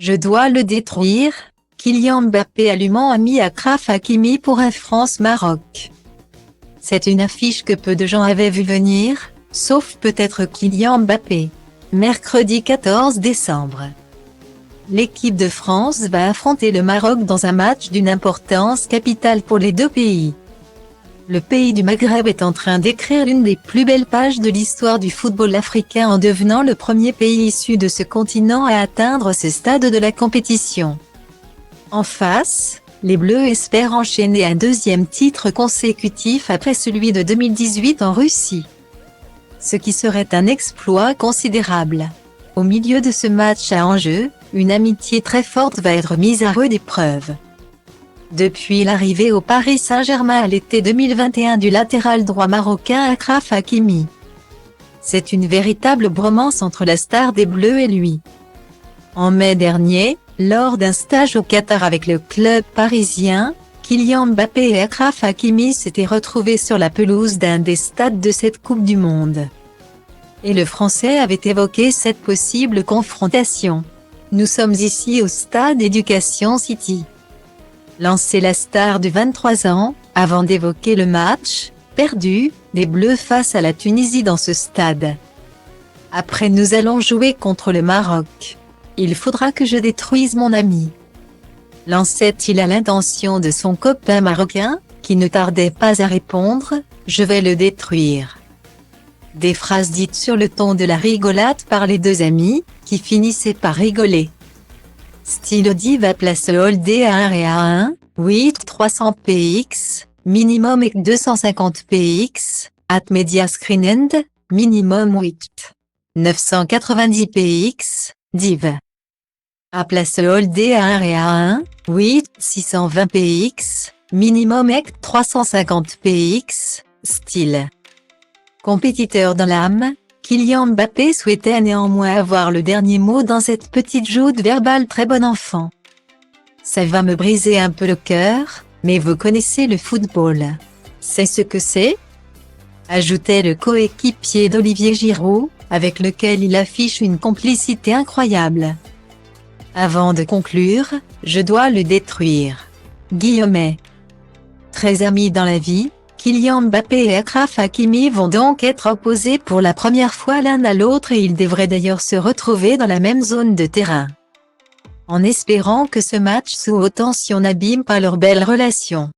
Je dois le détruire. Kylian Mbappé allumant ami Achraf Hakimi pour un France-Maroc. C'est une affiche que peu de gens avaient vu venir, sauf peut-être Kylian Mbappé. Mercredi 14 décembre. L'équipe de France va affronter le Maroc dans un match d'une importance capitale pour les deux pays. Le pays du Maghreb est en train d'écrire l'une des plus belles pages de l'histoire du football africain en devenant le premier pays issu de ce continent à atteindre ce stade de la compétition. En face, les Bleus espèrent enchaîner un deuxième titre consécutif après celui de 2018 en Russie. Ce qui serait un exploit considérable. Au milieu de ce match à enjeu, une amitié très forte va être mise à rude épreuve. Depuis l'arrivée au Paris Saint-Germain à l'été 2021 du latéral droit marocain Achraf Hakimi. C'est une véritable bromance entre la star des Bleus et lui. En mai dernier, lors d'un stage au Qatar avec le club parisien, Kylian Mbappé et Achraf Hakimi s'étaient retrouvés sur la pelouse d'un des stades de cette Coupe du Monde. Et le Français avait évoqué cette possible confrontation. Nous sommes ici au stade Education City. Lançait la star de 23 ans, avant d'évoquer le match perdu des Bleus face à la Tunisie dans ce stade. Après nous allons jouer contre le Maroc. Il faudra que je détruise mon ami. Lançait-il à l'intention de son copain marocain, qui ne tardait pas à répondre, je vais le détruire. Des phrases dites sur le ton de la rigolade par les deux amis, qui finissaient par rigoler. Style Diva place holdé à 1 et à 1, 8 300 px, minimum et 250 px, at media screen end, minimum 8. 990 px, div. À place holdé à 1 et à 1, 8 620 px, minimum et 350 px, style. Compétiteur dans l'âme, Kylian Mbappé souhaitait néanmoins avoir le dernier mot dans cette petite joute verbale très bon enfant. Ça va me briser un peu le cœur, mais vous connaissez le football. C'est ce que c'est ? Ajoutait le coéquipier d'Olivier Giroud, avec lequel il affiche une complicité incroyable. Avant de conclure, je dois le détruire. Guillemets. Très amis dans la vie, Kylian Mbappé et Achraf Hakimi vont donc être opposés pour la première fois l'un à l'autre et ils devraient d'ailleurs se retrouver dans la même zone de terrain. En espérant que ce match sous haute tension n'abîme pas leur belle relation.